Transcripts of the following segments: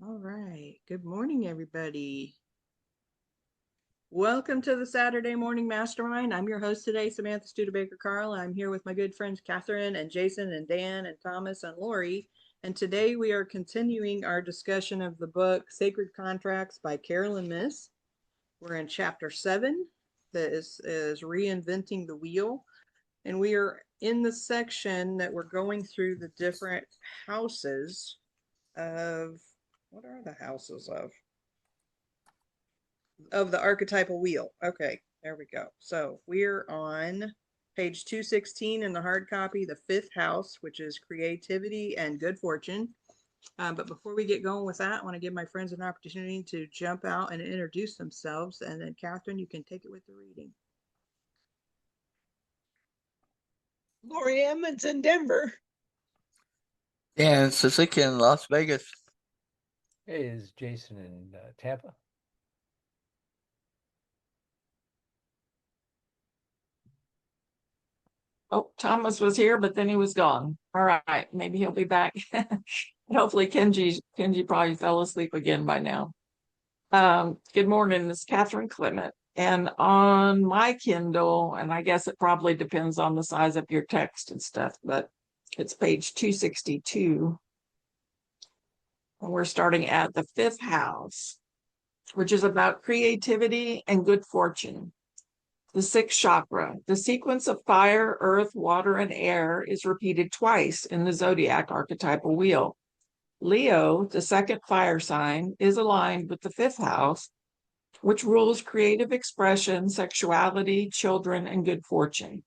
All right. Good morning, everybody. Welcome to the Saturday Morning Mastermind. I'm your host today, Samantha Studebaker-Carl. I'm here with my good friends Catherine and Jason and Dan and Thomas and Lori. And today we are continuing our discussion of the book Sacred Contracts by Carolyn Myss. We're in chapter 7. That is Reinventing the Wheel. And we are in the section that we're going through the different houses of, what are the houses of the archetypal wheel? Okay, there we go. So we're on page 216 in the hard copy, the fifth house, which is creativity and good fortune. But before we get going with that, I want to give my friends an opportunity to jump out and introduce themselves. And then Catherine, you can take it with the reading. Lori Emmons in Denver. And Sisika in Las Vegas. Hey, is Jason in Tampa? Oh, Thomas was here, but then he was gone. All right, maybe he'll be back. Hopefully, Kenji probably fell asleep again by now. Good morning, this is Catherine Clement. And on my Kindle, and I guess it probably depends on the size of your text and stuff, but it's page 262. And we're starting at the fifth house, which is about creativity and good fortune. The sixth chakra. The sequence of fire, earth, water, and air is repeated twice in the zodiac archetypal wheel. Leo, the second fire sign, is aligned with the fifth house, which rules creative expression, sexuality, children, and good fortune.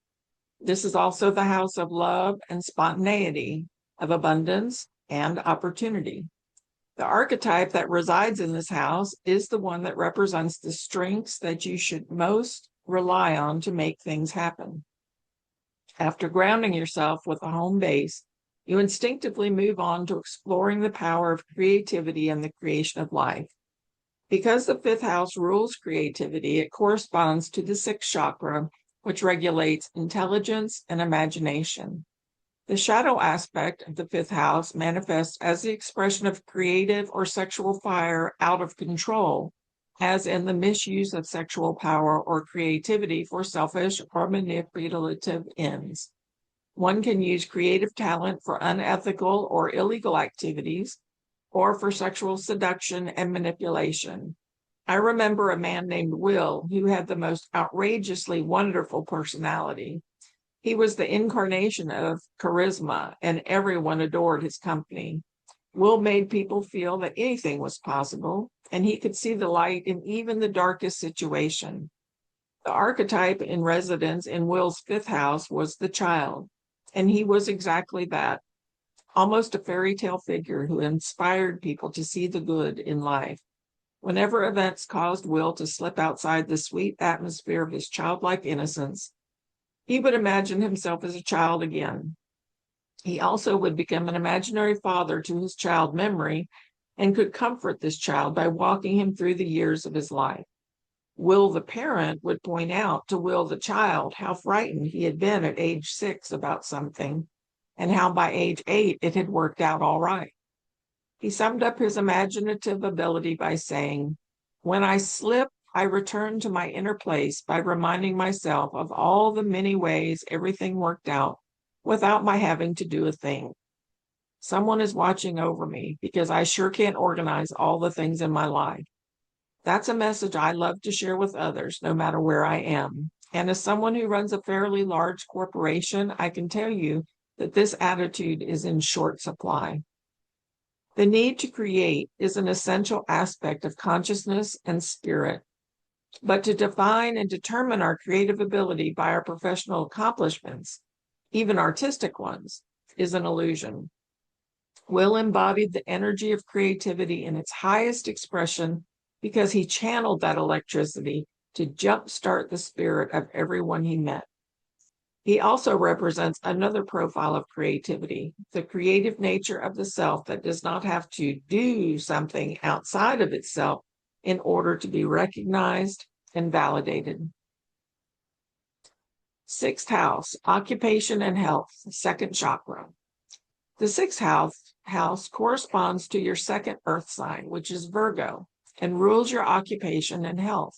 This is also the house of love and spontaneity, of abundance and opportunity. The archetype that resides in this house is the one that represents the strengths that you should most rely on to make things happen. After grounding yourself with a home base, you instinctively move on to exploring the power of creativity and the creation of life. Because the fifth house rules creativity, it corresponds to the sixth chakra, which regulates intelligence and imagination. The shadow aspect of the fifth house manifests as the expression of creative or sexual fire out of control, as in the misuse of sexual power or creativity for selfish or manipulative ends. One can use creative talent for unethical or illegal activities, or for sexual seduction and manipulation. I remember a man named Will who had the most outrageously wonderful personality. He was the incarnation of charisma, and everyone adored his company. Will made people feel that anything was possible, and he could see the light in even the darkest situation. The archetype in residence in Will's fifth house was the child, and he was exactly that, almost a fairy tale figure who inspired people to see the good in life. Whenever events caused Will to slip outside the sweet atmosphere of his childlike innocence, he would imagine himself as a child again. He also would become an imaginary father to his child memory and could comfort this child by walking him through the years of his life. Will the parent would point out to Will the child how frightened he had been at age 6 about something, and how by age 8 it had worked out all right. He summed up his imaginative ability by saying, "When I slip, I return to my inner place by reminding myself of all the many ways everything worked out without my having to do a thing. Someone is watching over me because I sure can't organize all the things in my life." That's a message I love to share with others, no matter where I am. And as someone who runs a fairly large corporation, I can tell you that this attitude is in short supply. The need to create is an essential aspect of consciousness and spirit. But to define and determine our creative ability by our professional accomplishments, even artistic ones, is an illusion. Will embodied the energy of creativity in its highest expression because he channeled that electricity to jumpstart the spirit of everyone he met. He also represents another profile of creativity, the creative nature of the self that does not have to do something outside of itself in order to be recognized and validated. Sixth house, occupation and health, second chakra. The sixth house house corresponds to your second earth sign, which is Virgo, and rules your occupation and health.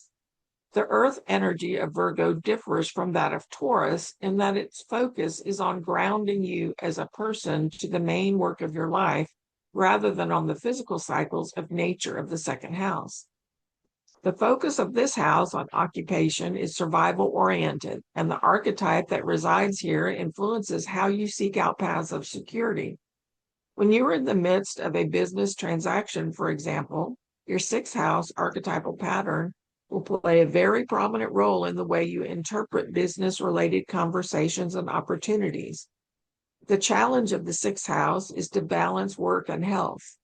The earth energy of Virgo differs from that of Taurus in that its focus is on grounding you as a person to the main work of your life rather than on the physical cycles of nature of the second house. The focus of this house on occupation is survival oriented, and the archetype that resides here influences how you seek out paths of security. When you are in the midst of a business transaction, for example, your sixth house archetypal pattern will play a very prominent role in the way you interpret business-related conversations and opportunities. The challenge of the sixth house is to balance work and health.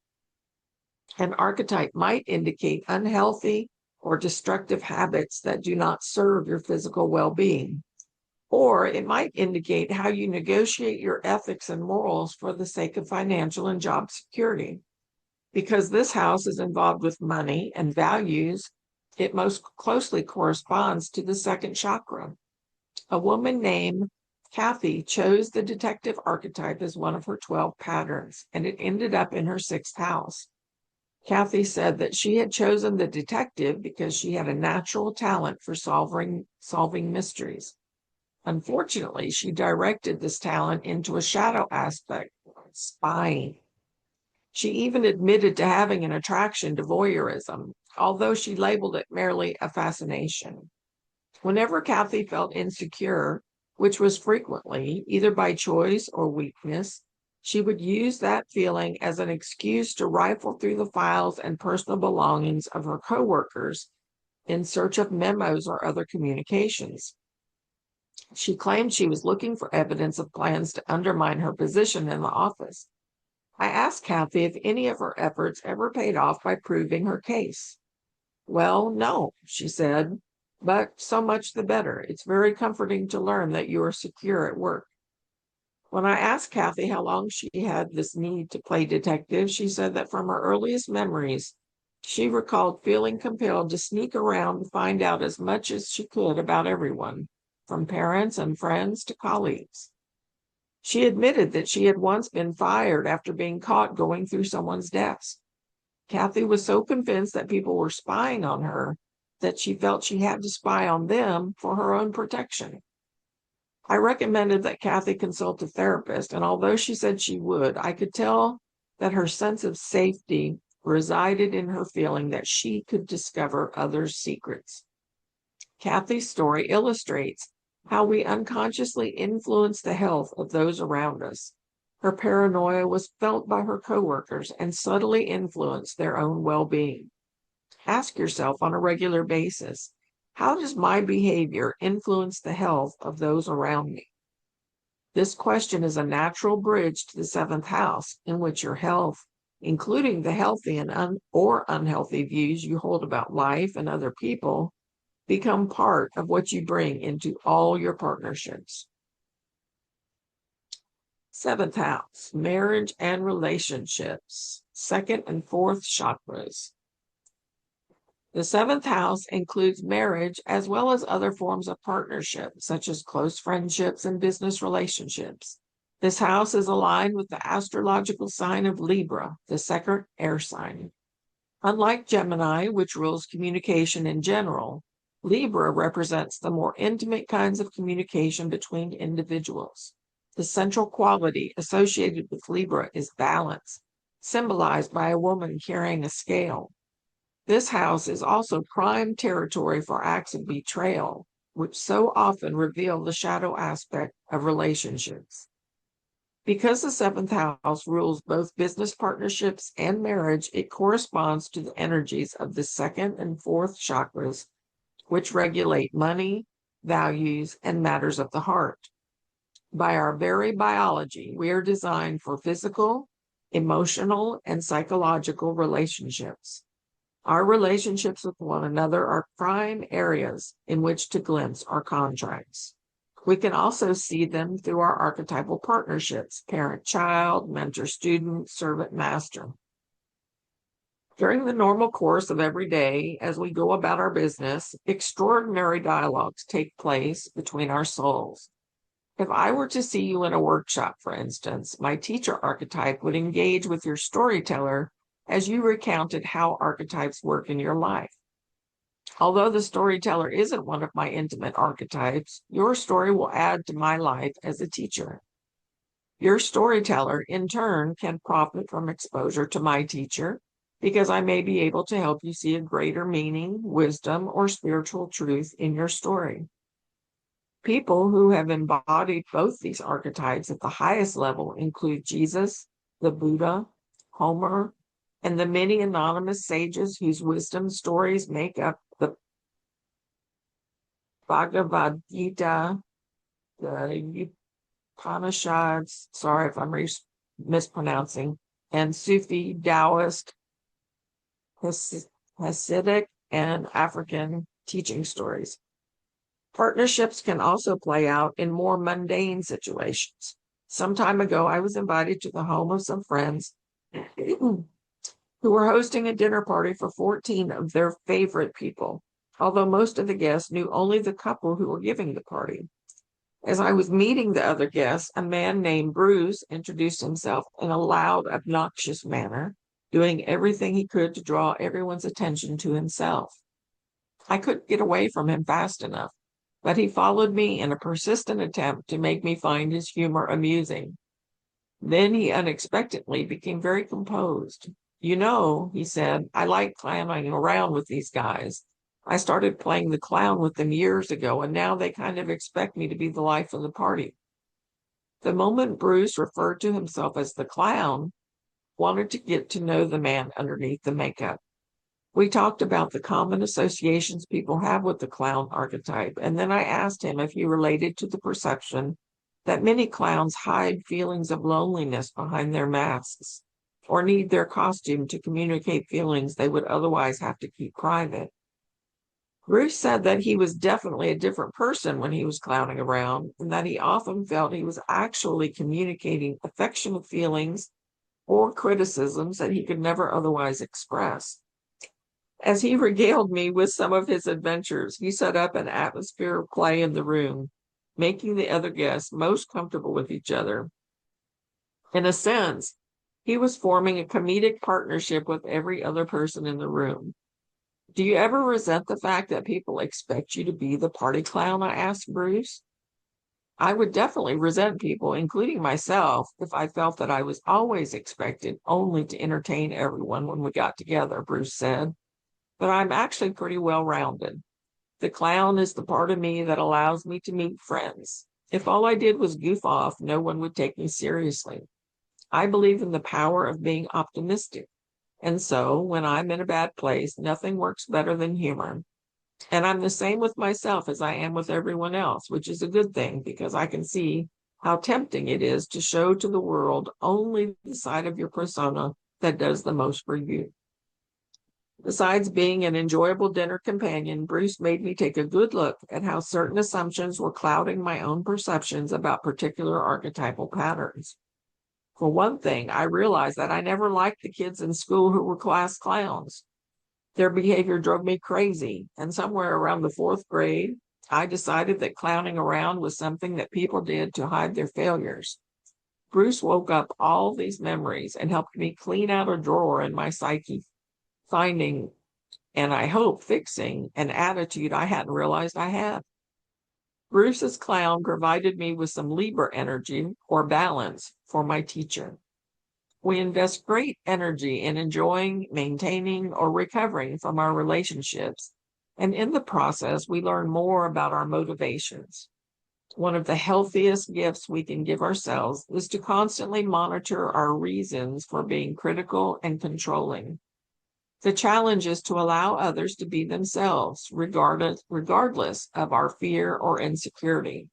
An archetype might indicate unhealthy or destructive habits that do not serve your physical well-being, or it might indicate how you negotiate your ethics and morals for the sake of financial and job security. Because this house is involved with money and values, it most closely corresponds to the second chakra. A woman named Kathy chose the detective archetype as one of her 12 patterns, and it ended up in her sixth house. Kathy said that she had chosen the detective because she had a natural talent for solving mysteries. Unfortunately, she directed this talent into a shadow aspect, spying. She even admitted to having an attraction to voyeurism, although she labeled it merely a fascination. Whenever Kathy felt insecure, which was frequently either by choice or weakness, she would use that feeling as an excuse to rifle through the files and personal belongings of her coworkers in search of memos or other communications. She claimed she was looking for evidence of plans to undermine her position in the office. I asked Kathy if any of her efforts ever paid off by proving her case. Well, no, she said, but so much the better. It's very comforting to learn that you are secure at work. When I asked Kathy how long she had this need to play detective, she said that from her earliest memories, she recalled feeling compelled to sneak around to find out as much as she could about everyone, from parents and friends to colleagues. She admitted that she had once been fired after being caught going through someone's desk. Kathy was so convinced that people were spying on her that she felt she had to spy on them for her own protection. I recommended that Kathy consult a therapist, and although she said she would, I could tell that her sense of safety resided in her feeling that she could discover others' secrets. Kathy's story illustrates how we unconsciously influence the health of those around us. Her paranoia was felt by her coworkers and subtly influenced their own well-being. Ask yourself on a regular basis, how does my behavior influence the health of those around me? This question is a natural bridge to the seventh house, in which your health, including the healthy and or unhealthy views you hold about life and other people, become part of what you bring into all your partnerships. Seventh house, marriage and relationships, second and fourth chakras. The seventh house includes marriage as well as other forms of partnership, such as close friendships and business relationships. This house is aligned with the astrological sign of Libra, the second air sign. Unlike Gemini, which rules communication in general, Libra represents the more intimate kinds of communication between individuals. The central quality associated with Libra is balance, symbolized by a woman carrying a scale. This house is also prime territory for acts of betrayal, which so often reveal the shadow aspect of relationships. Because the seventh house rules both business partnerships and marriage, it corresponds to the energies of the second and fourth chakras, which regulate money, values, and matters of the heart. By our very biology, we are designed for physical, emotional, and psychological relationships. Our relationships with one another are prime areas in which to glimpse our contracts. We can also see them through our archetypal partnerships, parent-child, mentor-student, servant-master. During the normal course of every day, as we go about our business, extraordinary dialogues take place between our souls. If I were to see you in a workshop, for instance, my teacher archetype would engage with your storyteller as you recounted how archetypes work in your life. Although the storyteller isn't one of my intimate archetypes, your story will add to my life as a teacher. Your storyteller, in turn, can profit from exposure to my teacher because I may be able to help you see a greater meaning, wisdom, or spiritual truth in your story. People who have embodied both these archetypes at the highest level include Jesus, the Buddha, Homer, and the many anonymous sages whose wisdom stories make up the Bhagavad Gita, the Upanishads, sorry if I'm mispronouncing, and Sufi, Taoist, Hasidic, and African teaching stories. Partnerships can also play out in more mundane situations. Some time ago, I was invited to the home of some friends who were hosting a dinner party for 14 of their favorite people, although most of the guests knew only the couple who were giving the party. As I was meeting the other guests, a man named Bruce introduced himself in a loud, obnoxious manner, doing everything he could to draw everyone's attention to himself. I couldn't get away from him fast enough, but he followed me in a persistent attempt to make me find his humor amusing. Then he unexpectedly became very composed. You know, he said, I like clowning around with these guys. I started playing the clown with them years ago, and now they kind of expect me to be the life of the party. The moment Bruce referred to himself as the clown, wanted to get to know the man underneath the makeup. We talked about the common associations people have with the clown archetype, and then I asked him if he related to the perception that many clowns hide feelings of loneliness behind their masks, or need their costume to communicate feelings they would otherwise have to keep private. Bruce said that he was definitely a different person when he was clowning around, and that he often felt he was actually communicating affectionate feelings or criticisms that he could never otherwise express. As he regaled me with some of his adventures, he set up an atmosphere of play in the room, making the other guests most comfortable with each other. In a sense, he was forming a comedic partnership with every other person in the room. Do you ever resent the fact that people expect you to be the party clown? I asked Bruce. I would definitely resent people, including myself, if I felt that I was always expected only to entertain everyone when we got together, Bruce said. But I'm actually pretty well-rounded. The clown is the part of me that allows me to meet friends. If all I did was goof off, no one would take me seriously. I believe in the power of being optimistic. And so when I'm in a bad place, nothing works better than humor. And I'm the same with myself as I am with everyone else, which is a good thing because I can see how tempting it is to show to the world only the side of your persona that does the most for you. Besides being an enjoyable dinner companion, Bruce made me take a good look at how certain assumptions were clouding my own perceptions about particular archetypal patterns. For one thing, I realized that I never liked the kids in school who were class clowns. Their behavior drove me crazy, and somewhere around the 4th grade, I decided that clowning around was something that people did to hide their failures. Bruce woke up all these memories and helped me clean out a drawer in my psyche, finding, and I hope fixing, an attitude I hadn't realized I had. Bruce's clown provided me with some Libra energy or balance for my teacher. We invest great energy in enjoying, maintaining, or recovering from our relationships, and in the process, we learn more about our motivations. One of the healthiest gifts we can give ourselves is to constantly monitor our reasons for being critical and controlling. The challenge is to allow others to be themselves, regardless of our fear or insecurity.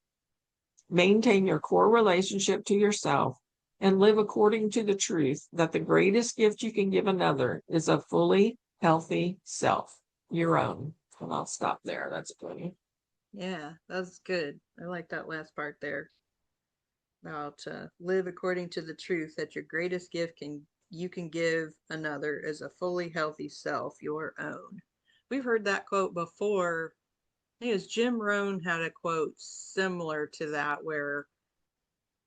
Maintain your core relationship to yourself and live according to the truth that the greatest gift you can give another is a fully healthy self, your own. And I'll stop there. That's funny. Yeah, that's good. I like that last part there about live according to the truth that your greatest gift you can give another is a fully healthy self, your own. We've heard that quote before. I think it was Jim Rohn had a quote similar to that where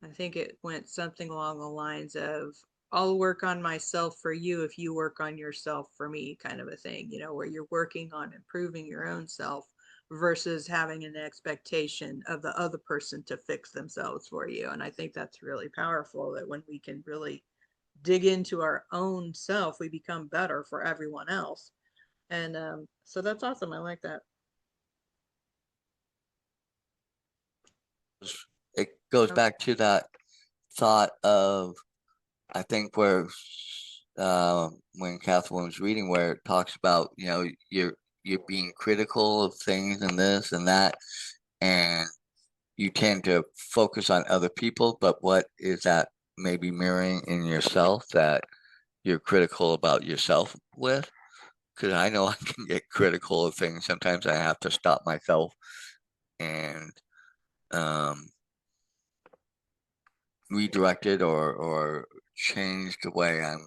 I think it went something along the lines of, I'll work on myself for you if you work on yourself for me, kind of a thing, where you're working on improving your own self versus having an expectation of the other person to fix themselves for you. And I think that's really powerful, that when we can really dig into our own self, we become better for everyone else. And so that's awesome. I like that. It goes Oh, back to that thought of, I think, where when Catherine was reading, where it talks about, you're being critical of things and this and that, and you tend to focus on other people, but what is that maybe mirroring in yourself that you're critical about yourself with? Because I know I can get critical of things. Sometimes I have to stop myself and um, redirect it or change the way I'm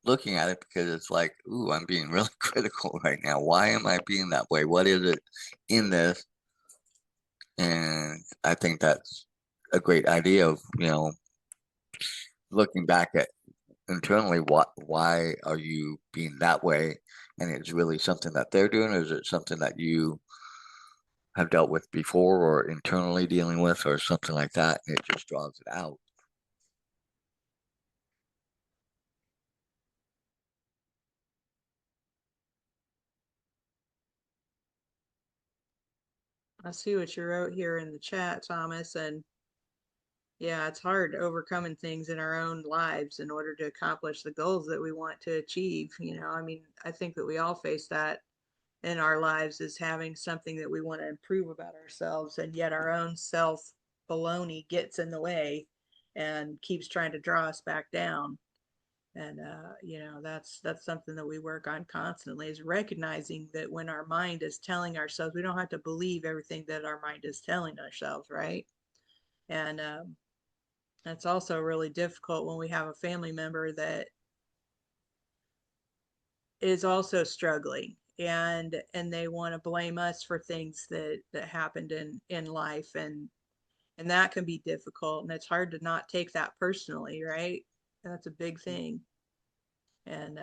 looking at it, because it's like, ooh, I'm being really critical right now. Why am I being that way? What is it in this? And I think that's a great idea of, looking back at internally, why are you being that way? And it's really something that they're doing, or is it something that you have dealt with before or internally dealing with or something like that? And it just draws it out. I see what you wrote here in the chat, Thomas. And yeah, it's hard overcoming things in our own lives in order to accomplish the goals that we want to achieve. I mean, I think that we all face that in our lives, is having something that we want to improve about ourselves, and yet our own self baloney gets in the way and keeps trying to draw us back down. And that's something that we work on constantly, is recognizing that when our mind is telling ourselves, we don't have to believe everything that our mind is telling ourselves, right? And that's also really difficult when we have a family member that is also struggling, and they want to blame us for things that happened in life, and that can be difficult, and it's hard to not take that personally, right? That's a big thing. And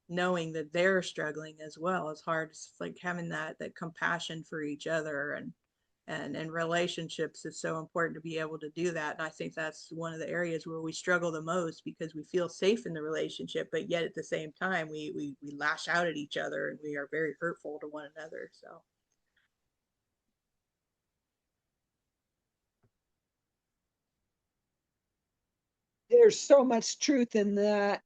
knowing that they're struggling as well is hard. It's like having that compassion for each other, and in relationships, it's so important to be able to do that. And I think that's one of the areas where we struggle the most, because we feel safe in the relationship, but yet at the same time we lash out at each other, and we are very hurtful to one another. So There's so much truth in that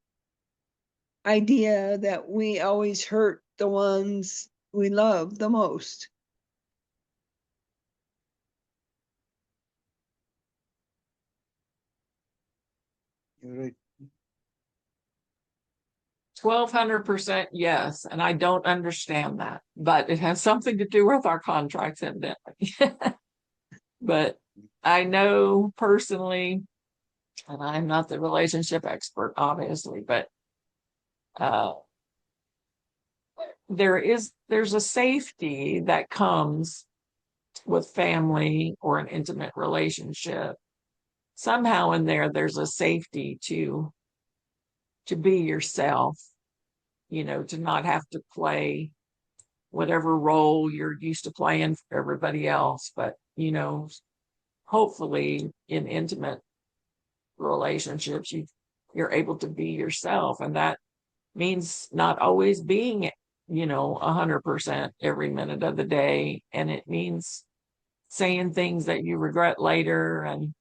idea that we always hurt the ones we love the most. You're right. 1,200% yes, and I don't understand that, but it has something to do with our contracts, evidently. But I know personally, and I'm not the relationship expert, obviously, but uh, there's a safety that comes with family or an intimate relationship. Somehow in there's a safety to be yourself, to not have to play whatever role you're used to playing for everybody else. But, hopefully in intimate relationships, you're able to be yourself. And that means not always being, 100% every minute of the day. And it means saying things that you regret later. And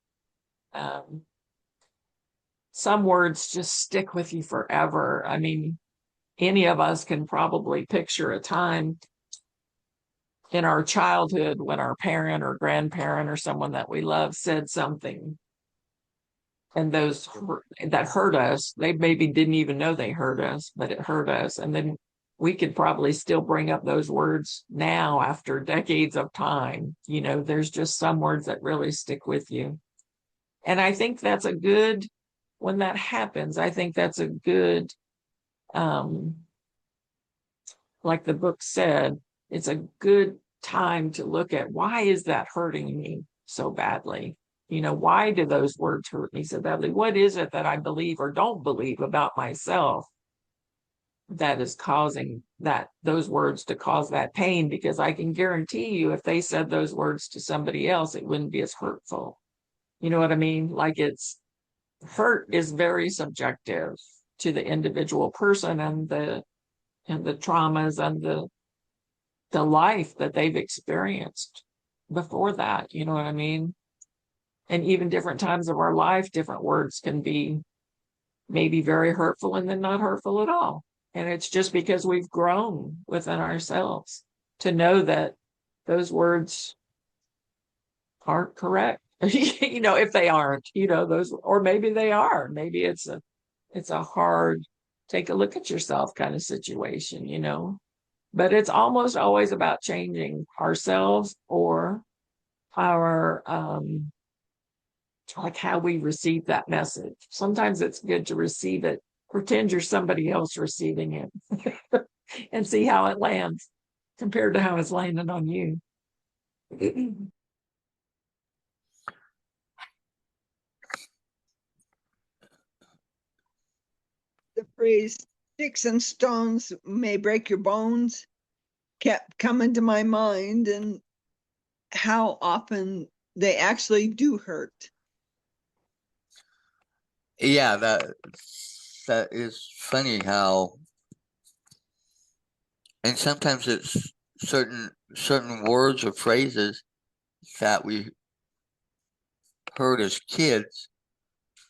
um, some words just stick with you forever. I mean, any of us can probably picture a time in our childhood when our parent or grandparent or someone that we love said something, and that hurt us. They maybe didn't even know they hurt us, but it hurt us. And then we could probably still bring up those words now after decades of time. There's just some words that really stick with you. And I think that's a good, when that happens, I think that's a good, like the book said, it's a good time to look at, why is that hurting me so badly? why do those words hurt me so badly? What is it that I believe or don't believe about myself that is causing those words to cause that pain? Because I can guarantee you, if they said those words to somebody else, it wouldn't be as hurtful. You know what I mean? Like, hurt is very subjective to the individual person and the traumas and the life that they've experienced before that. You know what I mean? And even different times of our life, different words can be maybe very hurtful and then not hurtful at all. And it's just because we've grown within ourselves to know that those words aren't correct. If they aren't, those, or maybe they are. Maybe it's a hard take a look at yourself kind of situation. But it's almost always about changing ourselves or our like how we receive that message. Sometimes it's good to receive it, pretend you're somebody else receiving it and see how it lands compared to how it's landing on you. The phrase sticks and stones may break your bones kept coming to my mind, and how often they actually do hurt. Yeah, that is funny how, and sometimes it's certain words or phrases that we heard as kids,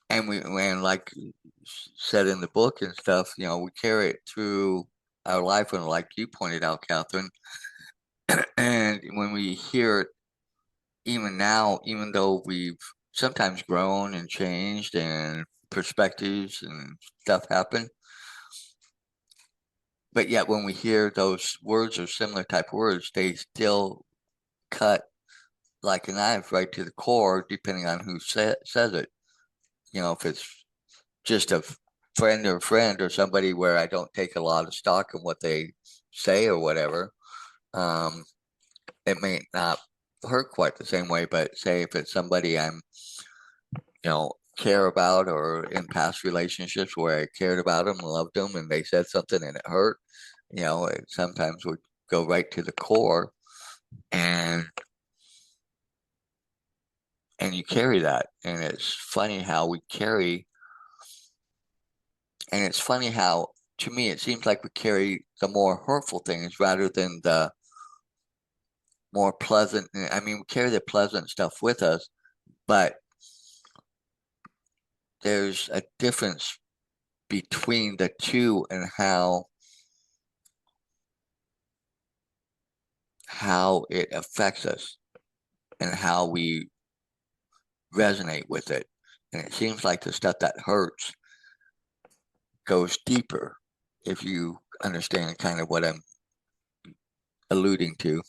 and like said in the book and stuff, we carry it through our life, and like you pointed out, Catherine, and when we hear it, even now, even though we've sometimes grown and changed and perspectives and stuff happen, but yet when we hear those words or similar type words, they still cut like a knife right to the core, depending on who says it. If it's just a friend or somebody where I don't take a lot of stock in what they say or whatever, it may not hurt quite the same way. But say if it's somebody I'm, care about, or in past relationships where I cared about them and loved them, and they said something and it hurt, it sometimes would go right to the core, and you carry that. And it's funny how we carry, and it's funny how, to me, it seems like we carry the more hurtful things rather than the more pleasant. I mean, we carry the pleasant stuff with us, but there's a difference between the two, and how it affects us and how we resonate with it. And it seems like the stuff that hurts goes deeper, if you understand kind of what I'm alluding to.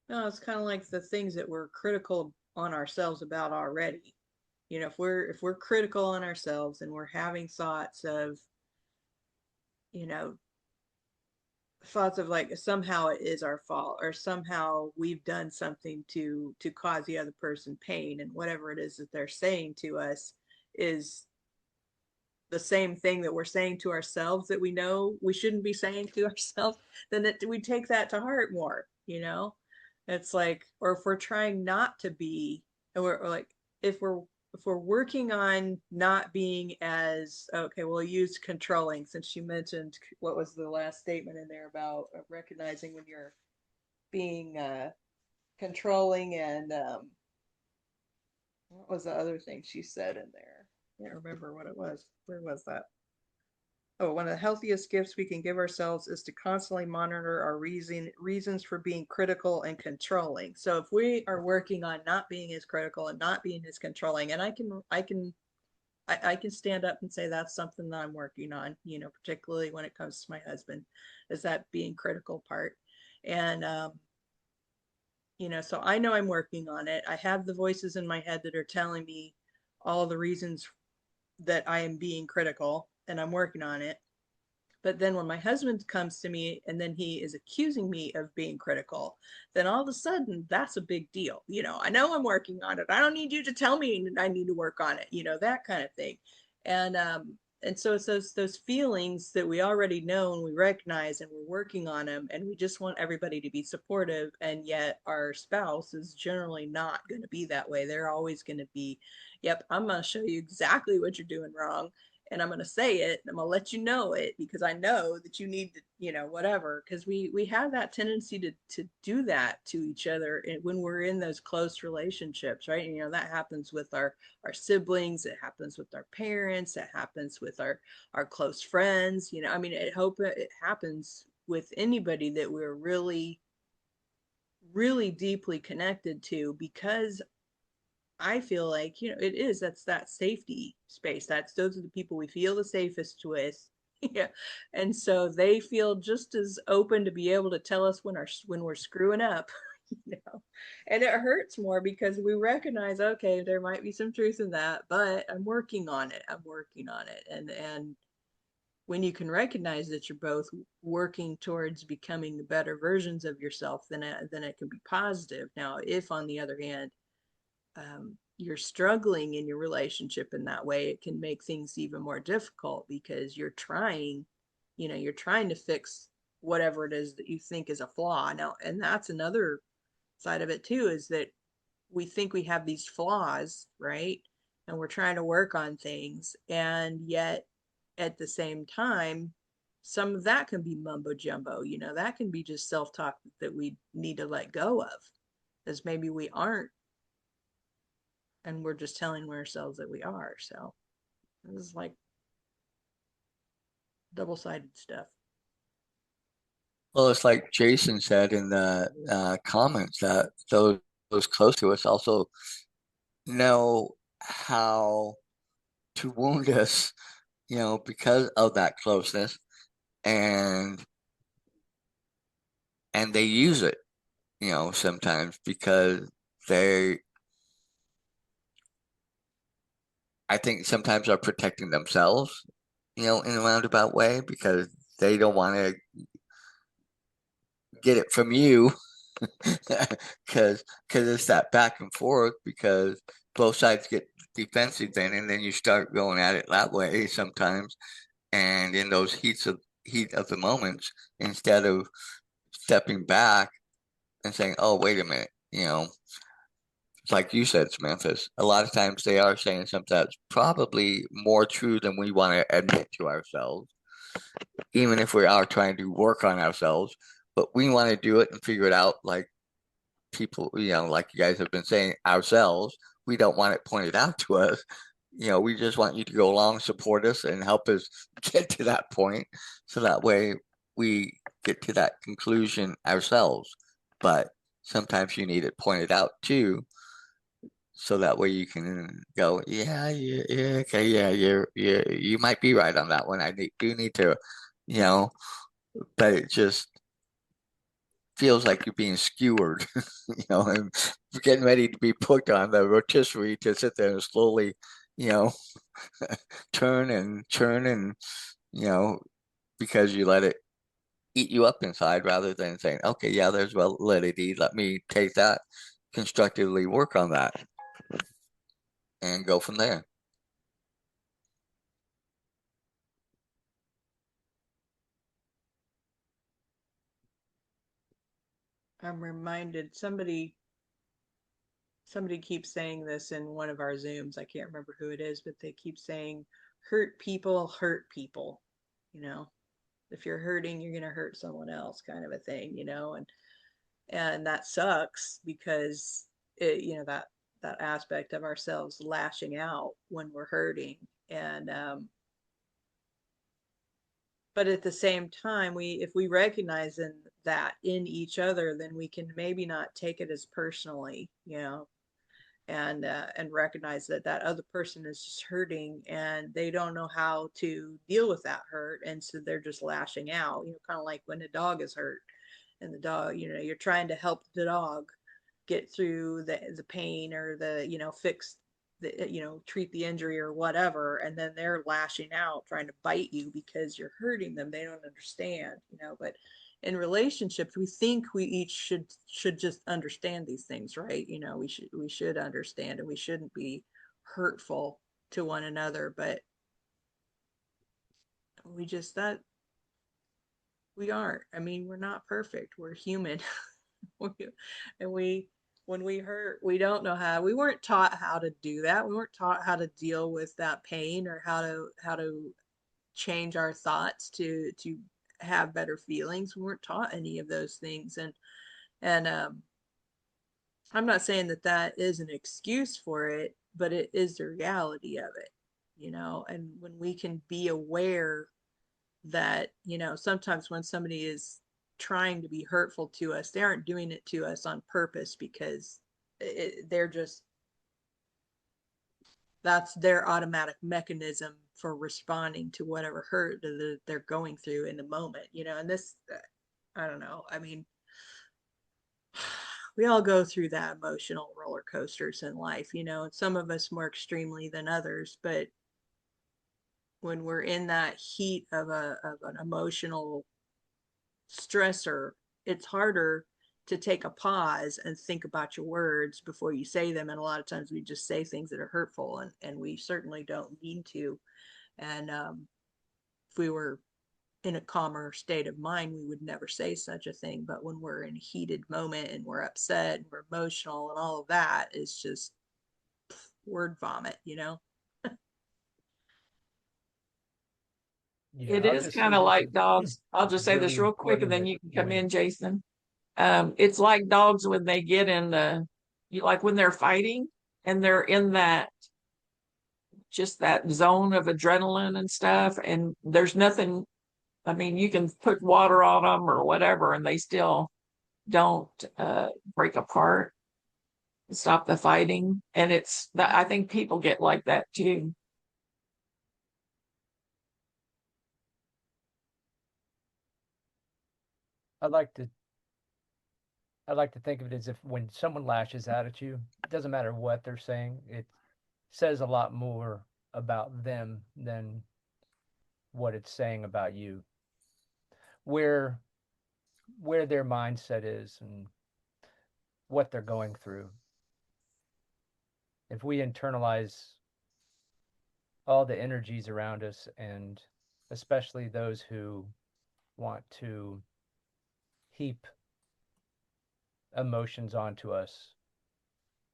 No, it's kind of like the things that we're critical on ourselves about already. If we're critical on ourselves and we're having thoughts of, you know, thoughts of like somehow it is our fault, or somehow we've done something to cause the other person pain, and whatever it is that they're saying to us is the same thing that we're saying to ourselves that we know we shouldn't be saying to ourselves, then we take that to heart more. It's like, or if we're trying not to be, or like if we're working on not being as, okay, we'll use controlling, since you mentioned, what was the last statement in there about recognizing when you're being controlling, and what was the other thing she said in there? I can't remember what it was. Where was that? Oh, one of the healthiest gifts we can give ourselves is to constantly monitor our reasons for being critical and controlling. So if we are working on not being as critical and not being as controlling, and I can stand up and say that's something that I'm working on, particularly when it comes to my husband, is that being critical part. And so I know I'm working on it. I have the voices in my head that are telling me all the reasons that I am being critical, and I'm working on it. But then when my husband comes to me and then he is accusing me of being critical, then all of a sudden that's a big deal. I know I'm working on it. I don't need you to tell me I need to work on it, that kind of thing. And so it's those feelings that we already know and we recognize and we're working on them, and we just want everybody to be supportive, and yet our spouse is generally not going to be that way. They're always going to be, yep, I'm going to show you exactly what you're doing wrong, and I'm going to say it, and I'm going to let you know it because I know that you need to, whatever, because we have that tendency to do that to each other when we're in those close relationships, right? That happens with our siblings, it happens with our parents, it happens with our close friends. I mean, I hope it happens with anybody that we're really really deeply connected to, because I feel like, that's that safety space. Those are the people we feel the safest with. Yeah. And so they feel just as open to be able to tell us when we're screwing up, And it hurts more because we recognize, okay, there might be some truth in that, but I'm working on it. I'm working on it. And when you can recognize that you're both working towards becoming the better versions of yourself, then it can be positive. Now, if on the other hand, you're struggling in your relationship in that way, it can make things even more difficult because you're trying to fix whatever it is that you think is a flaw. Now, and that's another side of it too, is that we think we have these flaws, right? And we're trying to work on things. And yet at the same time, some of that can be mumbo jumbo, that can be just self-talk that we need to let go of, because maybe we aren't, and we're just telling ourselves that we are. So this is like double-sided stuff. Well, it's like Jason said in the comments that those close to us also know how to wound us, because of that closeness, and they use it, sometimes because they, I think sometimes are protecting themselves, in a roundabout way, because they don't want to get it from you, because it's that back and forth, because both sides get defensive then, and then you start going at it that way sometimes, and in those heat of the moments, instead of stepping back and saying, oh, wait a minute, like you said, Samantha, a lot of times they are saying something that's probably more true than we want to admit to ourselves, even if we are trying to work on ourselves. But we want to do it and figure it out, like people, like you guys have been saying, ourselves. We don't want it pointed out to us. We just want you to go along, support us, and help us get to that point, so that way we get to that conclusion ourselves. But sometimes you need it pointed out too, so that way you can go, yeah, yeah, okay, yeah, you might be right on that one. Do need to, you know, but it just feels like you're being skewered, and getting ready to be put on the rotisserie to sit there and slowly, you know, turn and churn, and, because you let it eat you up inside, rather than saying, okay, yeah, there's validity. Let me take that, constructively work on that, and go from there. I'm reminded, somebody keeps saying this in one of our Zooms. I can't remember who it is, but they keep saying, hurt people hurt people. If you're hurting, you're going to hurt someone else, kind of a thing, and that sucks, because that aspect of ourselves lashing out when we're hurting. And but at the same time, if we recognize that in each other, then we can maybe not take it as personally, and recognize that that other person is just hurting and they don't know how to deal with that hurt, and so they're just lashing out, kind of like when a dog is hurt, and the dog, you're trying to help the dog get through the pain, or fix treat the injury or whatever, and then they're lashing out trying to bite you because you're hurting them. They don't understand, but in relationships, we think we each should just understand these things, right? We should understand, and we shouldn't be hurtful to one another, but we aren't. I mean, we're not perfect. We're human. and when we hurt, we don't know how. We weren't taught how to do that. We weren't taught how to deal with that pain, or how to change our thoughts to have better feelings. We weren't taught any of those things. And I'm not saying that is an excuse for it, but it is the reality of it, and when we can be aware that, sometimes when somebody is trying to be hurtful to us, they aren't doing it to us on purpose, because that's their automatic mechanism for responding to whatever hurt that they're going through in the moment, and this, I don't know. I mean, we all go through that emotional roller coasters in life, and some of us more extremely than others, but when we're in that heat of an emotional stressor, it's harder to take a pause and think about your words before you say them. And a lot of times we just say things that are hurtful, and we certainly don't mean to. And if we were in a calmer state of mind, we would never say such a thing. But when we're in a heated moment and we're upset and we're emotional and all of that, is just word vomit, Yeah, It I'll is just kind say of this like is dogs. I'll just say this really real quick and important then that you can come when in, Jason. It's like dogs when they get in like when they're fighting and they're in just that zone of adrenaline and stuff. And there's nothing, I mean, you can put water on them or whatever, and they still don't break apart, stop the fighting. And it's that I think people get like that too. I like to I like to think of it as if when someone lashes out at you, it doesn't matter what they're saying, it says a lot more about them than what it's saying about you. Where where their mindset is and what they're going through. If we internalize all the energies around us, and especially those who want to heap emotions onto us,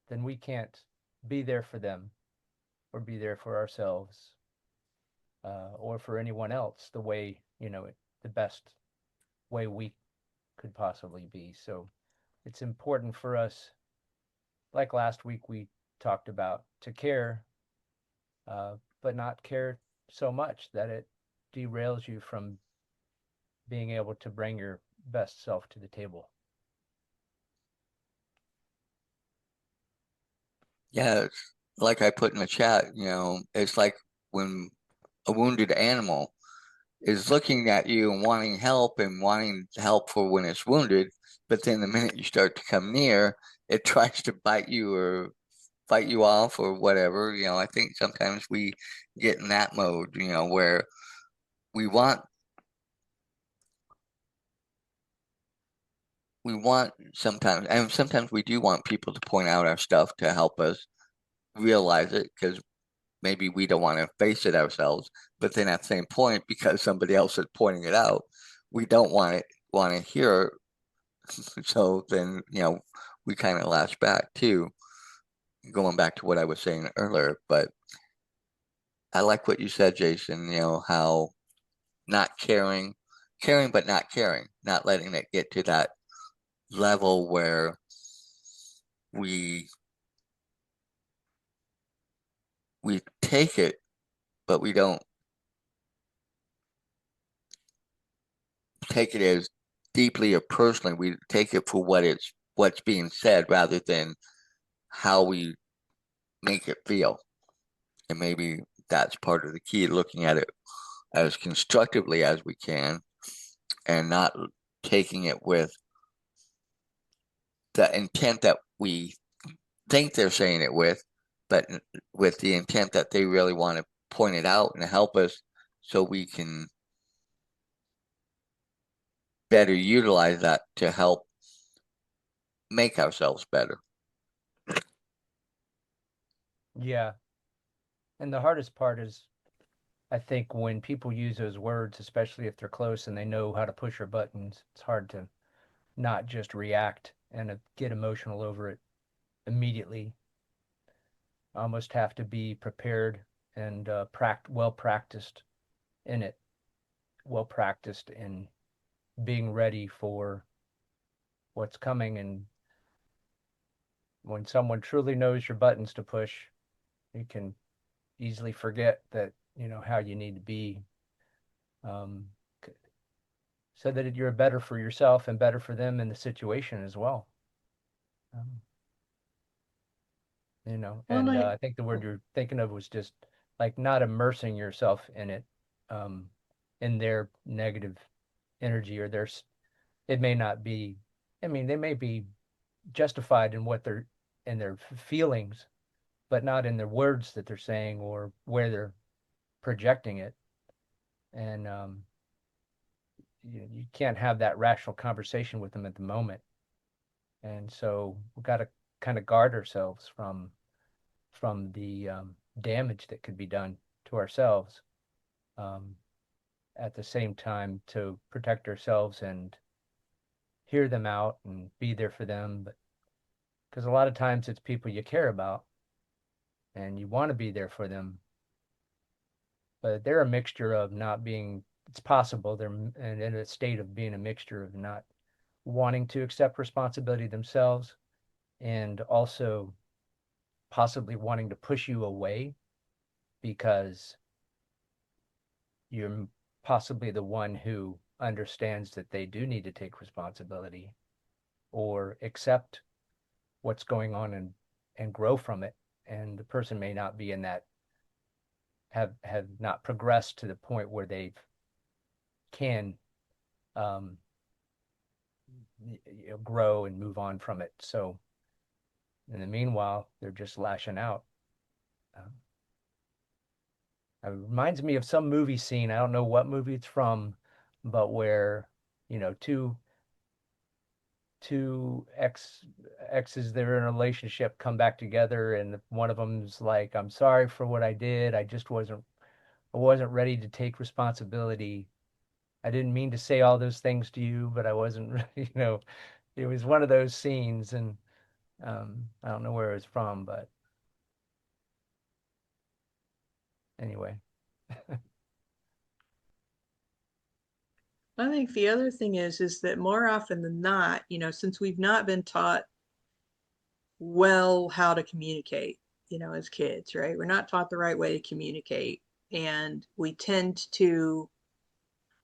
then we can't be there for them or be there for ourselves, or for anyone else the way, the best way we could possibly be. So it's important for us, like last week we talked about, to care, but not care so much that it derails you from being able to bring your best self to the table. Yeah, it's like I put in the chat, it's like when a wounded animal is looking at you and wanting help for when it's wounded, but then the minute you start to come near, it tries to bite you or fight you off or whatever. I think sometimes we get in that mode, where we want sometimes, and sometimes we do want people to point out our stuff to help us realize it, because maybe we don't want to face it ourselves. But then at the same point, because somebody else is pointing it out, we don't want to hear it. So then, we kind of lash back too, going back to what I was saying earlier. But I like what you said, Jason, how not caring but not caring, not letting it get to that level where we we take it, but we don't take it as deeply or personally. We take it for what's being said rather than how we make it feel. And maybe that's part of the key, looking at it as constructively as we can and not taking it with the intent that we think they're saying it with, but with the intent that they really want to point it out and help us so we can better utilize that to help make ourselves better. Yeah. And the hardest part is, I think, when people use those words, especially if they're close and they know how to push your buttons, it's hard to not just react and get emotional over it immediately. Almost have to be prepared and well practiced in it, well practiced in being ready for what's coming. And when someone truly knows your buttons to push, you can easily forget that, how you need to be, um, so that you're better for yourself and better for them in the situation as well. Um, Well, and I think the word you're thinking of was just like not immersing yourself in it, um, in their negative energy or it may not be, I mean, they may be justified in in their feelings, but not in their words that they're saying or where they're projecting it. And you can't have that rational conversation with them at the moment. And so we've got to kind of guard ourselves from the damage that could be done to ourselves, um, at the same time to protect ourselves and hear them out and be there for them. But because a lot of times it's people you care about and you want to be there for them, but they're a mixture of not being, it's possible they're in a state of being a mixture of not wanting to accept responsibility themselves and also possibly wanting to push you away because you're possibly the one who understands that they do need to take responsibility or accept what's going on and grow from it. And the person may not be in that, have not progressed to the point where they can um, grow and move on from it. So in the meanwhile, they're just lashing out. Um, it reminds me of some movie scene. I don't know what movie it's from, but where, two exes that are in a relationship come back together, and one of them's like, "I'm sorry for what I did. I wasn't ready to take responsibility. I didn't mean to say all those things to you, but I wasn't ready." It was one of those scenes, and I don't know where it was from, but anyway. I think the other thing is that more often than not, since we've not been taught well how to communicate, as kids, right? We're not taught the right way to communicate. And we tend to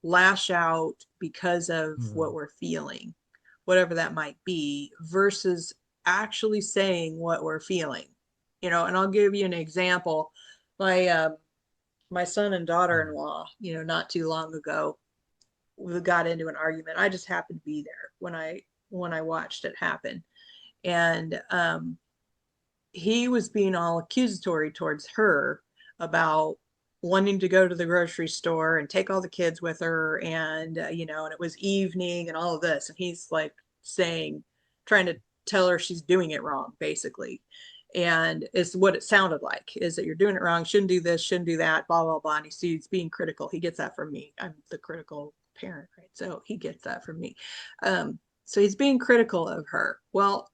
lash out because of what we're feeling, whatever that might be, versus actually saying what we're feeling. And I'll give you an example. My son and daughter-in-law, not too long ago, we got into an argument. I just happened to be there when I watched it happen. And he was being all accusatory towards her about wanting to go to the grocery store and take all the kids with her, and and it was evening and all of this, and he's like trying to tell her she's doing it wrong, basically. And it's what it sounded like, is that you're doing it wrong, shouldn't do this, shouldn't do that, blah blah blah. And he's being critical. He gets that from me. I'm the critical parent, right? So he gets that from me. So he's being critical of her. Well,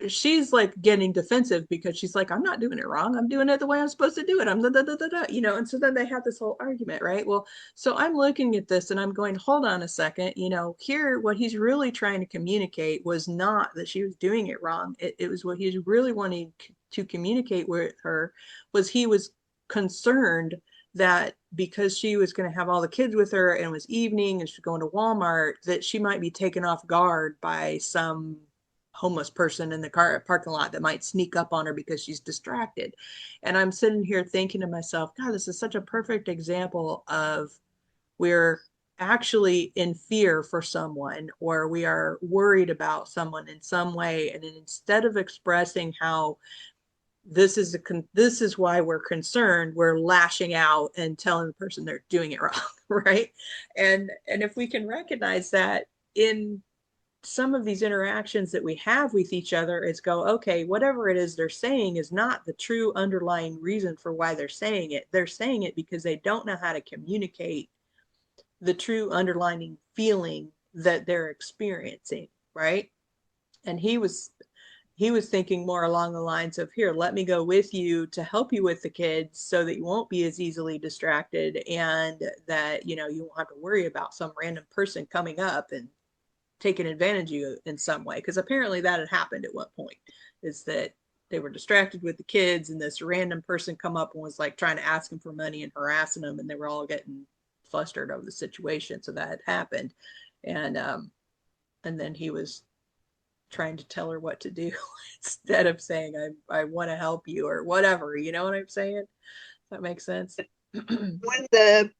she's like getting defensive because she's like, "I'm not doing it wrong. I'm doing it the way I'm supposed to do it. I'm da da da da da," And so then they have this whole argument, right? Well, so I'm looking at this and I'm going, hold on a second. Here, what he's really trying to communicate was not that she was doing it wrong. It was what he's really wanting to communicate with her was he was concerned that because she was going to have all the kids with her and it was evening and she's going to Walmart, that she might be taken off guard by some homeless person in the parking lot that might sneak up on her because she's distracted. And I'm sitting here thinking to myself, God, this is such a perfect example of we're actually in fear for someone, or we are worried about someone in some way. And instead of expressing how this is why we're concerned. We're lashing out and telling the person they're doing it wrong, right? And if we can recognize that in some of these interactions that we have with each other, is go, okay, whatever it is they're saying is not the true underlying reason for why they're saying it. They're saying it because they don't know how to communicate the true underlying feeling that they're experiencing, right? And he was thinking more along the lines of, here, let me go with you to help you with the kids so that you won't be as easily distracted, and that, you know, you won't have to worry about some random person coming up and taking advantage of you in some way. Because apparently that had happened at one point, is that they were distracted with the kids and this random person come up and was like trying to ask them for money and harassing them, and they were all getting flustered over the situation. So that had happened. And then he was trying to tell her what to do instead of saying, I want to help you or whatever. You know what I'm saying? Does that make sense? When the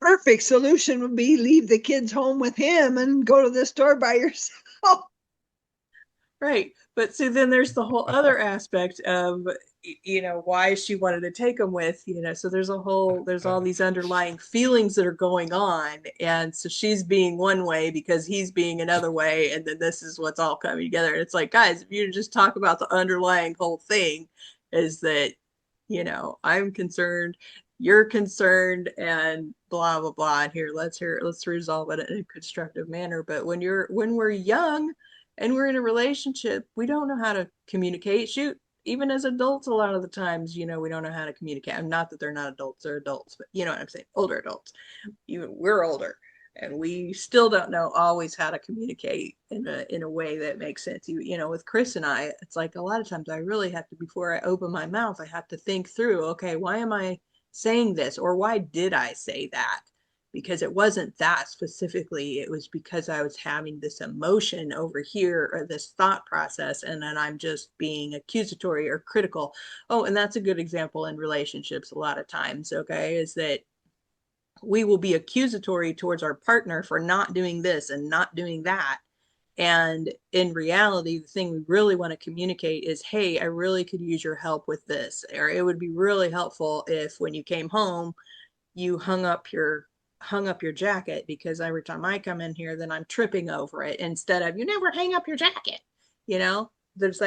perfect solution would be leave the kids home with him and go to the store by yourself. Right. But so then there's the whole other aspect of, you know, why she wanted to take him with, you know, so there's all these underlying feelings that are going on. And so she's being one way because he's being another way. And then this is what's all coming together. And it's like, guys, if you just talk about the underlying whole thing, is that, you know, I'm concerned, you're concerned, and blah, blah, blah. And here, let's resolve it in a constructive manner. But when we're young, and we're in a relationship, we don't know how to communicate. Shoot, even as adults, a lot of the times, you know, we don't know how to communicate. Not that they're not adults, they're adults, but you know what I'm saying? Older adults. Even we're older, and we still don't know always how to communicate in a way that makes sense. You know, with Chris and I, it's like a lot of times I really have to, before I open my mouth, I have to think through, okay, why am I saying this? Or why did I say that? Because it wasn't that specifically, it was because I was having this emotion over here, or this thought process, and then I'm just being accusatory or critical. Oh, and that's a good example in relationships a lot of times, okay, is that we will be accusatory towards our partner for not doing this and not doing that. And in reality, the thing we really want to communicate is, hey, I really could use your help with this. Or it would be really helpful if when you came home, you hung up your jacket, because every time I come in here, then I'm tripping over it, instead of, you never hang up your jacket. You know, there's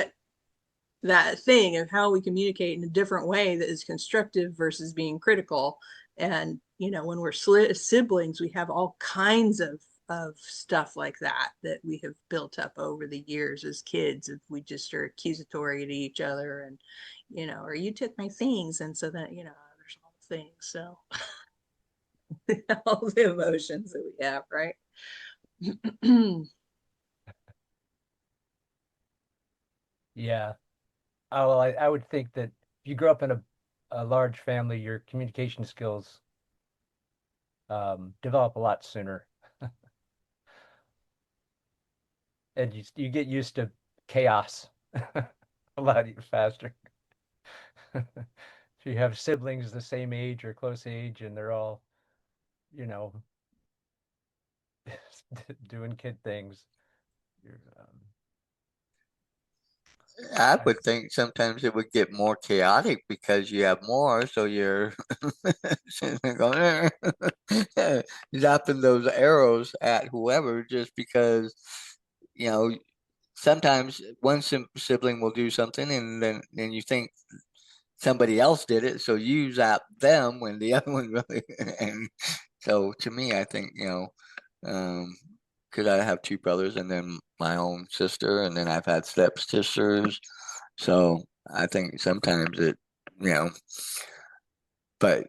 that thing of how we communicate in a different way that is constructive versus being critical. And you know, when we're siblings, we have all kinds of stuff like that that we have built up over the years as kids, if we just are accusatory to each other, and you know, or you took my things, and so that, you know, there's all the things. So all the emotions that we have, right? Yeah. Oh, well, I would think that if you grow up in a large family, your communication skills develop a lot sooner, and you get used to chaos a lot faster. If you have siblings the same age or close age, and they're all, you know, doing kid things, you're, I I, would think sometimes it would get more chaotic because you have more, so you're going, zapping those arrows at whoever just because, you know, sometimes one sibling will do something and then you think somebody else did it, so you zap them when the other one really. And so to me, I think, you know, because I have two brothers and then my own sister, and then I've had step sisters. So I think sometimes it, you know, but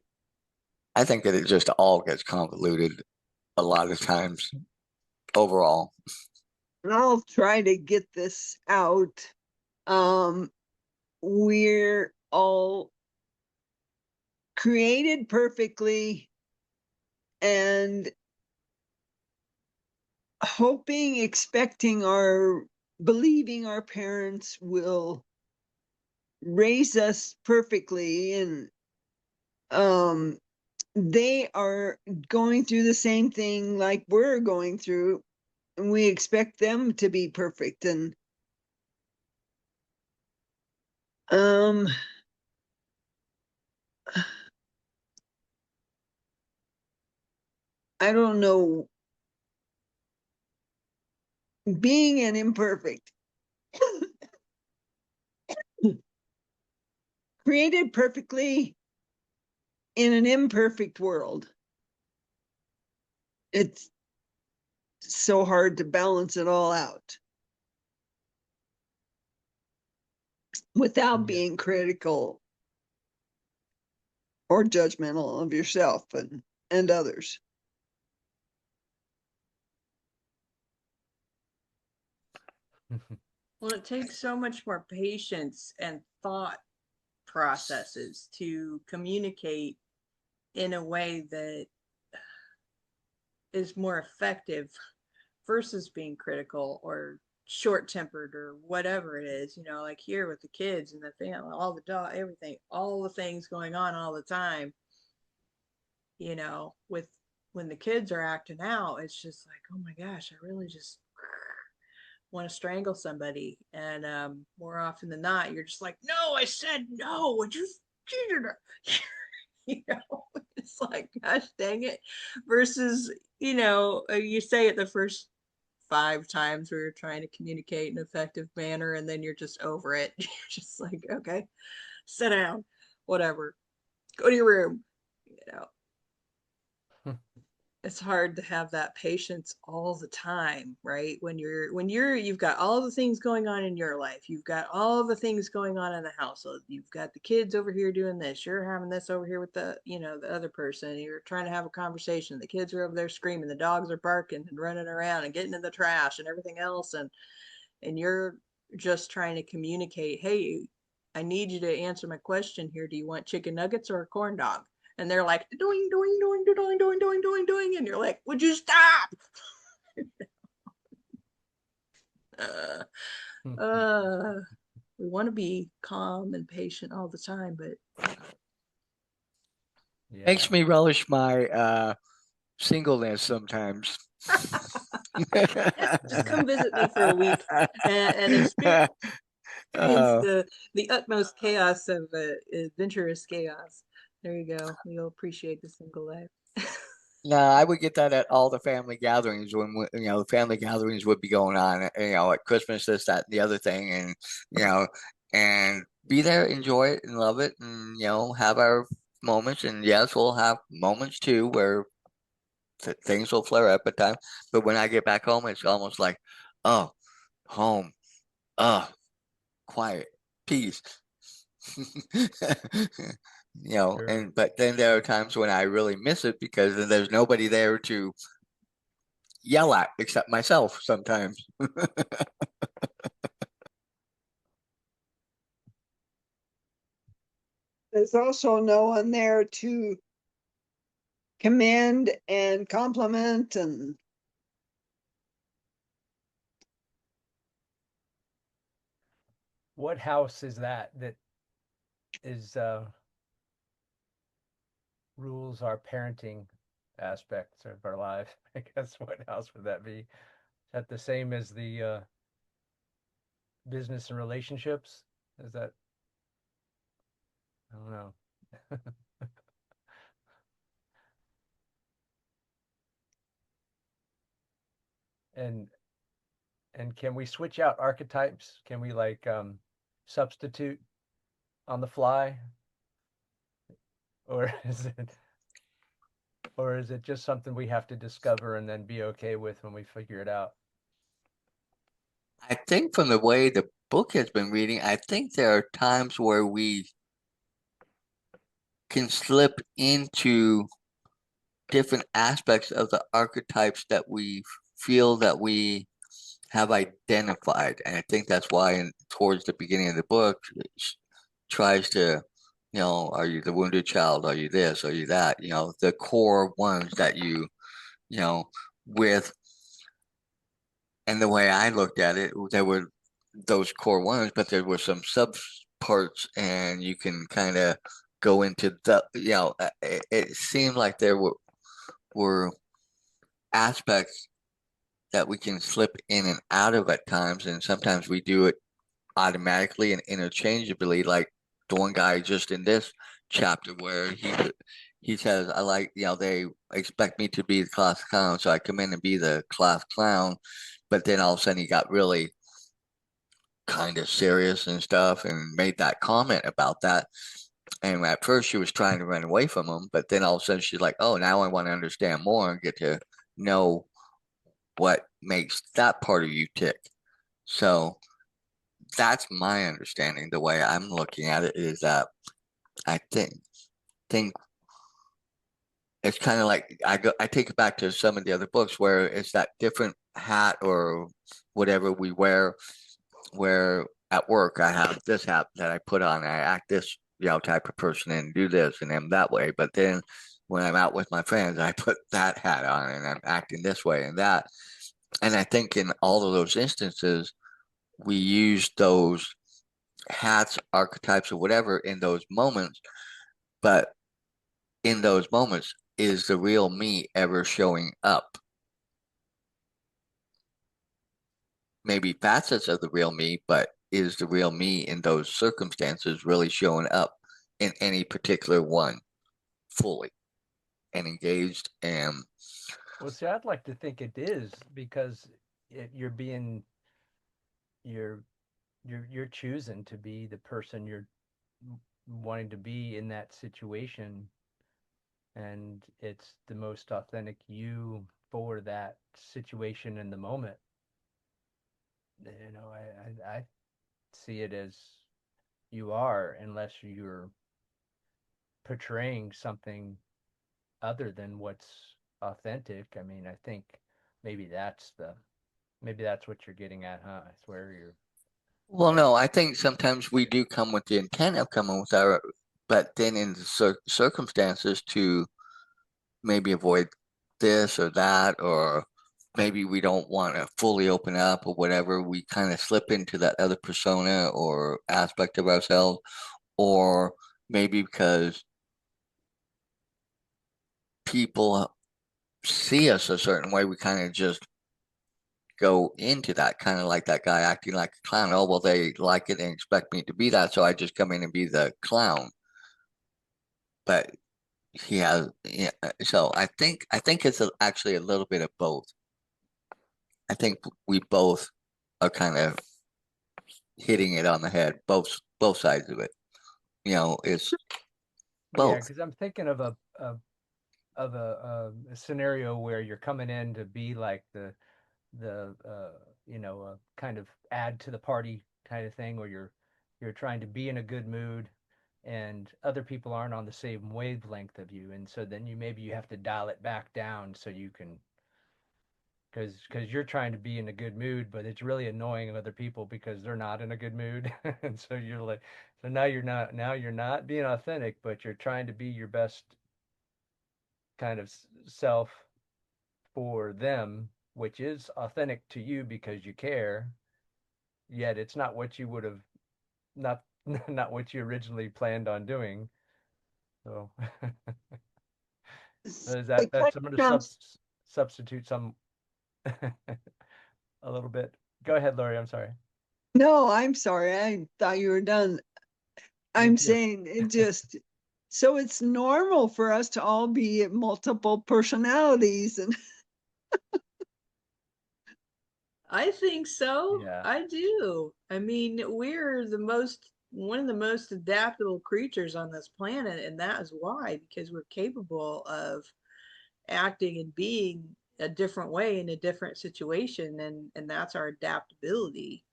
I think that it just all gets convoluted a lot of times overall. And I'll try to get this out. We're all created perfectly, and hoping, expecting, believing our parents will raise us perfectly, and they are going through the same thing like we're going through, and we expect them to be perfect. And Um, I don't know. Being an imperfect, created perfectly in an imperfect world. It's so hard to balance it all out without Yeah. being critical or judgmental of yourself and others. Well, it takes so much more patience and thought processes to communicate in a way that is more effective versus being critical or short-tempered or whatever it is, like here with the kids and the family, all the dog, everything, all the things going on all the time, with when the kids are acting out, it's just like, oh my gosh, I really just want to strangle somebody. And more often than not, you're just like, no, I said no, would you it's like, gosh dang it, versus you say it the first 5 times where you're trying to communicate in an effective manner, and then you're just over it. You're just like, okay, sit down, whatever, go to your room. you know it's hard to have that patience all the time, right? You've got all the things going on in your life, you've got all the things going on in the household, you've got the kids over here doing this, you're having this over here with the other person, you're trying to have a conversation, the kids are over there screaming, the dogs are barking and running around and getting in the trash and everything else, and you're just trying to communicate, hey, I need you to answer my question here, do you want chicken nuggets or a corn dog? And they're like, doing, doing, doing, doing, doing, doing, doing, doing, and you're like, would you stop? uh, uh, we want to be calm and patient all the time, but Yeah. Makes me relish my singleness sometimes. just come visit me for a week and experience Uh, the utmost chaos of adventurous chaos. There you go. You'll appreciate the single life. no, I would get that at all the family gatherings when the family gatherings would be going on. At Christmas, this, that, and the other thing, and you know, and be there, enjoy it, and love it, and have our moments. And yes, we'll have moments too where things will flare up at times. But when I get back home, it's almost like, oh, home, quiet, peace. Sure. And but then there are times when I really miss it because then there's nobody there to yell at except myself sometimes. There's also no one there to commend and compliment and What house is that is rules our parenting aspects of our life? I guess what house would that be? Is that the same as the business and relationships? Is that, I don't know. And can we switch out archetypes? Can we like substitute on the fly? Or is it just something we have to discover and then be okay with when we figure it out? I think from the way the book has been reading, I think there are times where we can slip into different aspects of the archetypes that we feel that we have identified. And I think that's why towards the beginning of the book, it tries to, are you the wounded child? Are you this? Are you that? The core ones that you know, with, and the way I looked at it, there were those core ones, but there were some sub parts, and you can kind of go into it seemed like there were aspects that we can slip in and out of at times, and sometimes we do it automatically and interchangeably, like the one guy just in this chapter where he says, I like, they expect me to be the class clown, so I come in and be the class clown, but then all of a sudden he got really kind of serious and stuff and made that comment about that. And at first she was trying to run away from him, but then all of a sudden she's like, oh, now I want to understand more and get to know what makes that part of you tick. So that's my understanding. The way I'm looking at it is that I think it's kind of like I take it back to some of the other books where it's that different hat or whatever we wear, where at work I have this hat that I put on and I act this type of person and do this and am that way, but then when I'm out with my friends I put that hat on and I'm acting this way and that. And I think in all of those instances we use those hats, archetypes, or whatever in those moments, but in those moments, is the real me ever showing up? Maybe facets of the real me, but is the real me in those circumstances really showing up in any particular one fully and engaged? And Well, see, I'd like to think it is because you're being you're you're choosing to be the person you're wanting to be in that situation, and it's the most authentic you for that situation in the moment. I see it as you are, unless you're portraying something other than what's authentic. I mean, I think maybe that's what you're getting at, huh? It's where you're. well, no, I think sometimes we do come with the intent of coming with our, but then in the circumstances to maybe avoid this or that, or maybe we don't want to fully open up or whatever, we kind of slip into that other persona or aspect of ourselves, or maybe because people see us a certain way, we kind of just go into that, kind of like that guy acting like a clown. Oh, well, they like it and expect me to be that, so I just come in and be the clown. But he has, yeah, so I think it's actually a little bit of both. I think we both are kind of hitting it on the head, both sides of it. It's Yeah, both. because I'm thinking of a scenario where you're coming in to be like the kind of add to the party kind of thing, or you're trying to be in a good mood, and other people aren't on the same wavelength of you, and so then maybe you have to dial it back down so you can, because you're trying to be in a good mood, but it's really annoying other people because they're not in a good mood, and so you're like, so now you're not being authentic, but you're trying to be your best kind of self for them, which is authentic to you because you care, yet it's not what you would have, not not what you originally planned on doing. So is It kind that's I'm of going to sounds, substitute some a little bit. Go ahead, Lori. I'm sorry. no, I'm sorry. I thought you were done. Me I'm too. saying it just, so it's normal for us to all be multiple personalities. And I think so. Yeah. I do. I mean, we're one of the most adaptable creatures on this planet, and that is why, because we're capable of acting and being a different way in a different situation, and that's our adaptability.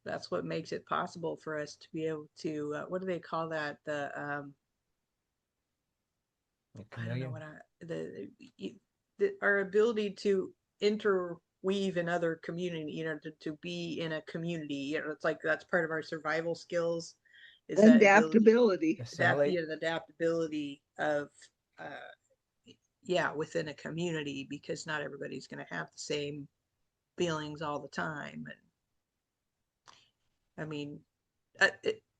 That's what makes it possible for us to be able to, what do they call that? A I don't know chameleon. what our ability to interweave in other community, to be in a community. It's like that's part of our survival skills, is that ability, adaptability. Assimilate. the adaptability of, uh, yeah, within a community, because not everybody's going to have the same feelings all the time. And I mean,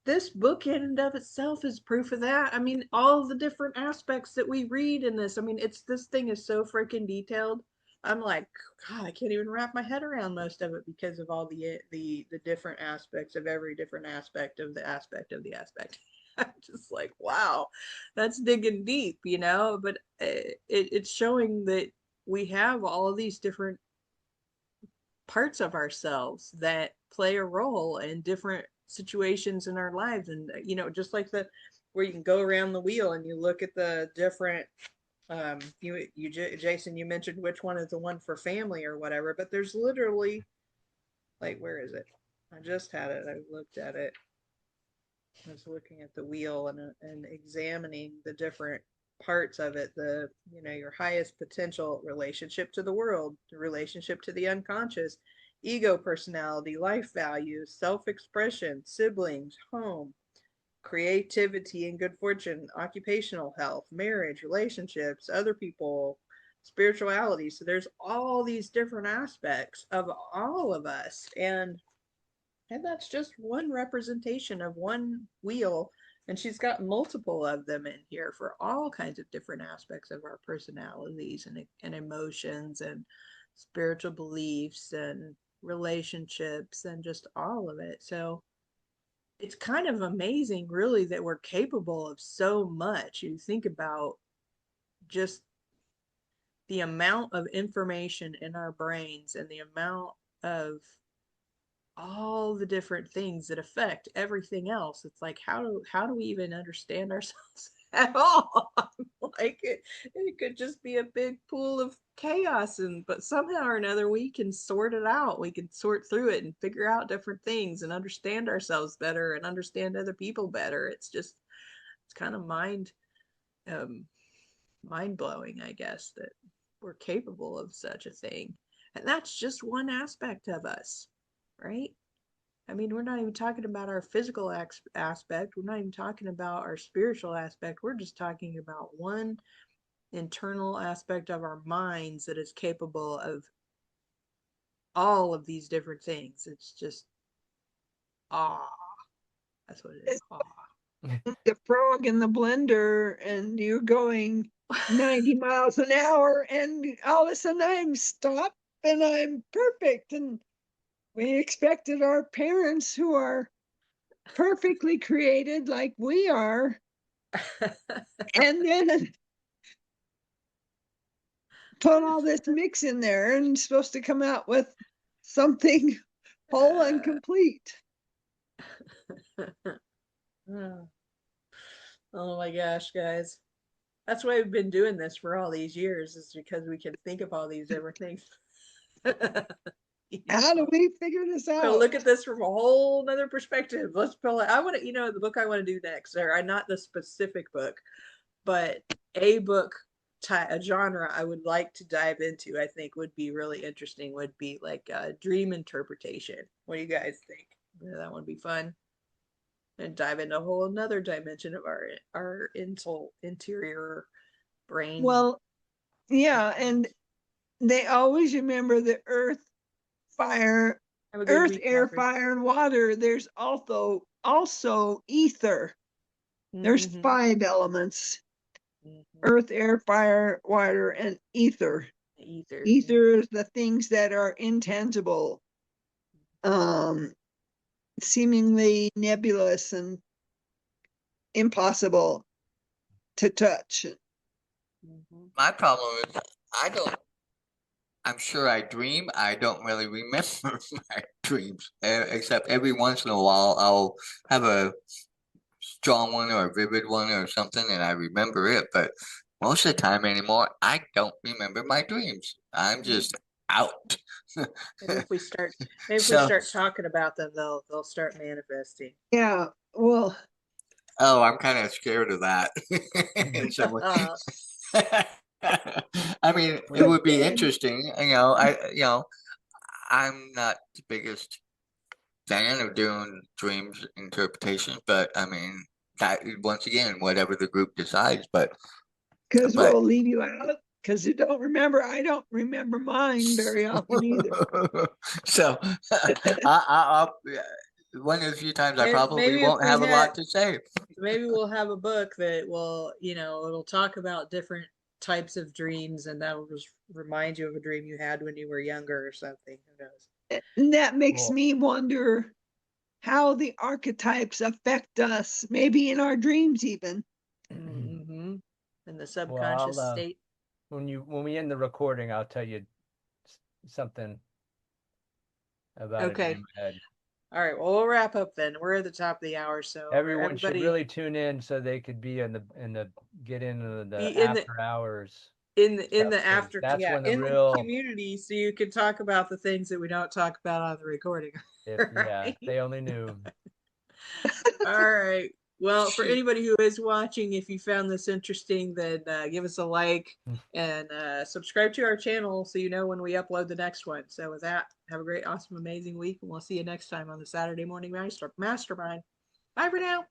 this book in and of itself is proof of that. I mean, all of the different aspects that we read in this. I mean, this thing is so freaking detailed. I'm like, God, I can't even wrap my head around most of it because of all the different aspects of every different aspect of the aspect of the aspect. I'm just like, wow, that's digging deep, you know. But it's showing that we have all of these different parts of ourselves that play a role in different situations in our lives, and you know, just like the where you can go around the wheel and you look at the different Jason, you mentioned which one is the one for family or whatever, but there's literally, like, where is it? I just had it. I looked at it. I was looking at the wheel and examining the different parts of it. The, you know, your highest potential relationship to the world, the relationship to the unconscious, ego, personality, life values, self-expression, siblings, home, creativity and good fortune, occupational health, marriage, relationships, other people, spirituality. So there's all these different aspects of all of us. And that's just one representation of one wheel. And she's got multiple of them in here for all kinds of different aspects of our personalities and emotions and spiritual beliefs and relationships and just all of it. So it's kind of amazing, really, that we're capable of so much. You think about just the amount of information in our brains and the amount of all the different things that affect everything else. It's like, how do we even understand ourselves at all? Like it could just be a big pool of chaos, and but somehow or another we can sort it out. We can sort through it and figure out different things and understand ourselves better and understand other people better. It's just, it's kind of um mind blowing, I guess, that we're capable of such a thing. And that's just one aspect of us, right? I mean, we're not even talking about our physical aspect. We're not even talking about our spiritual aspect. We're just talking about one internal aspect of our minds that is capable of all of these different things. It's just awe. That's what it is. It's Awe. the frog in the blender and you're going 90 miles an hour and all of a sudden I'm stopped and I'm perfect. And we expected our parents who are perfectly created like we are. And then put all this mix in there and supposed to come out with something whole and complete. Oh my gosh, guys. That's why we've been doing this for all these years, is because we can think of all these different things. How do we figure this So out? look at this from a whole nother perspective. Let's pull it. I want to, you know, the book I want to do next, or not the specific book, but a book a genre I would like to dive into, I think would be really interesting, would be like dream interpretation. What do you guys think? Yeah, that would be fun. And dive into a whole another dimension of our interior brain. Well, yeah, and they always remember the earth, fire, Have a good earth, week, air, Catherine. fire, and water. There's also ether. There's Mm-hmm. 5 elements: Mm-hmm. earth, air, fire, water, and ether. Ether. Ether is the things that are intangible, seemingly nebulous and impossible to touch. Mm-hmm. My problem is I'm sure I dream. I don't really remember my dreams, except every once in a while I'll have a strong one or a vivid one or something and I remember it. But most of the time anymore, I don't remember my dreams. I'm just out. Maybe if we start, maybe if we So, start talking about them, they'll start manifesting. Yeah, well, oh, I'm kind of scared of that. So, I mean, it but would be then interesting. I'm not the biggest fan of doing dreams interpretations, but I mean, that once again, whatever the group decides. because But we'll leave you out because you don't remember. I don't remember mine very often either. so I'll one of the few times I probably Maybe if won't we have a had, lot to say. maybe we'll have a book that will, you know, it'll talk about different types of dreams, and that'll just remind you of a dream you had when you were younger or something. Who knows? And that makes Cool. me wonder how the archetypes affect us, maybe in our dreams even. Mm-hmm. In the Well, subconscious I'll, state. when we end the recording, I'll tell you something about a Okay. dream I had. All right. Well, we'll wrap up then. We're at the top of the hour, so Everyone should everybody really tune in so they could be get into the be in the after hours in stuff, 'cause after that's when the in the real community, so you can talk about the things that we don't talk about on the recording. yeah, Right? they only knew. All right. Well, for anybody who is watching, if you found this interesting, then give us a like and subscribe to our channel so you know when we upload the next one. So with that, have a great, awesome, amazing week, and we'll see you next time on the Saturday Morning Mastermind. Bye for now.